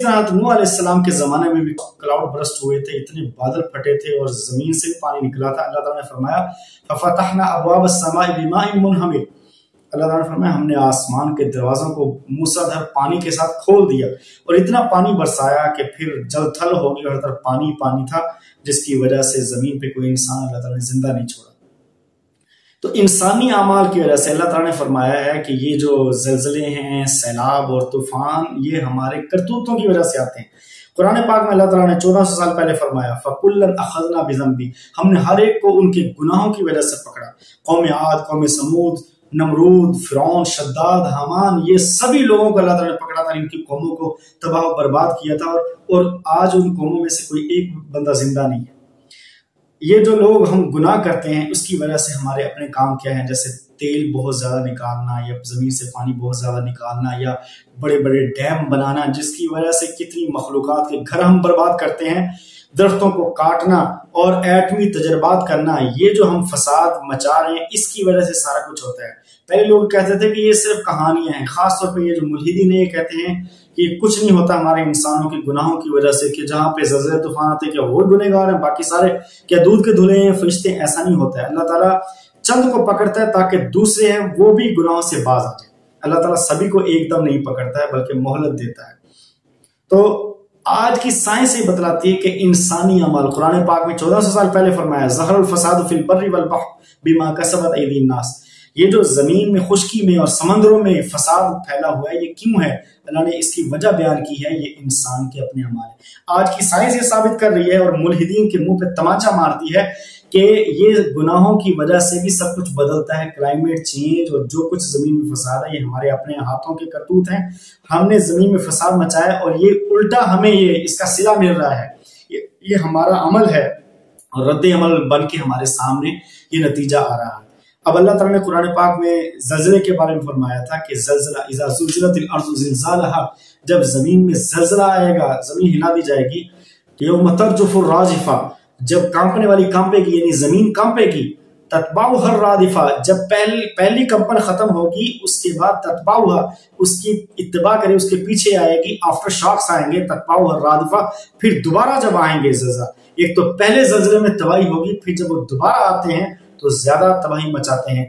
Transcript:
حضرت نوح علیہ السلام کے زمانے میں بھی کلاؤڈ برسٹ ہوئے تھے، اتنے بادل پھٹے تھے اور زمین سے پانی نکلا تھا۔ اللہ تعالیٰ نے فرمایا فَفَتَحْنَا أَبْوَابَ السَّمَاءِ بِمَاءٍ مُنْهَمِرٍ، اللہ تعالیٰ نے فرمایا ہم نے آسمان کے دروازوں کو موسیٰ دھر پانی کے ساتھ کھول دیا اور اتنا پانی برسایا کہ پھر جل تھل ہو گئی اور ہر طرف پانی پانی تھا، جس کی وجہ سے زمین پہ کوئی انسان اللہ تعالیٰ نے زندہ نہیں چھوڑا۔ تو انسانی اعمال کی وجہ سے اللہ تعالیٰ نے فرمایا ہے کہ یہ جو زلزلے ہیں، سیلاب اور طوفان، یہ ہمارے کرتوتوں کی وجہ سے آتے ہیں۔ قرآن پاک میں اللہ تعالیٰ نے 1400 سال پہلے فرمایا فَكُلًّا أَخَذْنَا بِذَنبِهِ، ہم نے ہر ایک کو ان کے گناہوں کی وجہ سے پکڑا۔ قوم عاد، قوم سمود، نمرود، فرعون، شداد، حامان، یہ سبھی لوگوں کو اللہ تعالیٰ نے پکڑا تھا، ان کی قوموں کو تباہ و برباد کیا تھا، اور آج ان قوموں میں سے کوئی ایک بندہ زندہ نہیں ہے۔ یہ جو لوگ ہم گناہ کرتے ہیں اس کی وجہ سے ہمارے اپنے کام کیا ہیں، جیسے تیل بہت زیادہ نکالنا یا زمین سے پانی بہت زیادہ نکالنا یا بڑے بڑے ڈیم بنانا، جس کی وجہ سے کتنی مخلوقات کے گھر ہم برباد کرتے ہیں، درختوں کو کاٹنا اور ایٹمی تجربات کرنا، یہ جو ہم فساد مچا رہے ہیں اس کی وجہ سے سارا کچھ ہوتا ہے۔ پہلے لوگ کہتے تھے کہ یہ صرف کہانیاں ہیں، خاص طور پہ یہ جو ملحدین ہیں یہ کہتے ہیں کہ کچھ نہیں ہوتا ہمارے انسانوں کے گناہوں کی وجہ سے، کہ جہاں پہ زلزلے طوفان آتے کیا وہ گنہگار ہیں، باقی سارے کیا دودھ کے دھلے ہیں فرشتے؟ ایسا نہیں ہوتا ہے۔ اللہ تعالیٰ چند کو پکڑتا ہے تاکہ دوسرے ہیں وہ بھی گناہوں سے باز آ جائیں۔ اللہ تعالیٰ سبھی کو ایک دم نہیں پکڑتا ہے بلکہ مہلت دیتا ہے۔ تو آج کی سائنس یہ بتلاتی ہے کہ انسانی عمل، قرآن پاک میں 1400 سال پہلے فرمایا ظہر الفساد فی البر والبحر بما کسبت ایدی الناس، یہ جو زمین میں، خشکی میں اور سمندروں میں فساد پھیلا ہوا ہے یہ کیوں ہے؟ اللہ نے اس کی وجہ بیان کی ہے، یہ انسان کے اپنے اعمال ہیں۔ آج کی سائنس یہ ثابت کر رہی ہے اور ملحدین کے منہ پہ تمانچہ مارتی ہے کہ یہ گناہوں کی وجہ سے بھی سب کچھ بدلتا ہے، کلائمیٹ چینج اور جو کچھ زمین میں فساد ہے یہ ہمارے اپنے ہاتھوں کے کرتوت ہیں، ہم نے زمین میں فساد مچایا اور یہ الٹا ہمیں اس کا صلہ مل رہا ہے، یہ ہمارا عمل ہے اور رد عمل بن کے ہمارے سامنے یہ نتیجہ آ رہا ہے۔ اب اللہ تعالیٰ نے قرآن پاک میں زلزلے کے بارے میں فرمایا تھا کہ زلزلہ اذا زلزلت الارض زلزالها، جب زمین میں زلزلہ آئے گا، زمین ہلا دی جائے گی، یوم ترجف الراجفہ، جب کانپنے والی کانپے گی، یعنی زمین کانپے گی، تتبعها الرادفہ، جب پہلی کمپن ختم ہوگی اس کے بعد تتبعها، اس کی اتباع کرے، اس کے پیچھے آئے گی، آفٹر شاکس آئیں گے، تتبعها الرادفہ، پھر دوبارہ جب آئیں گے زلزلہ، ایک تو پہلے زلزلے میں تباہی ہوگی، پھر جب وہ دوبارہ آتے ہیں تو زیادہ تباہی مچاتے ہیں۔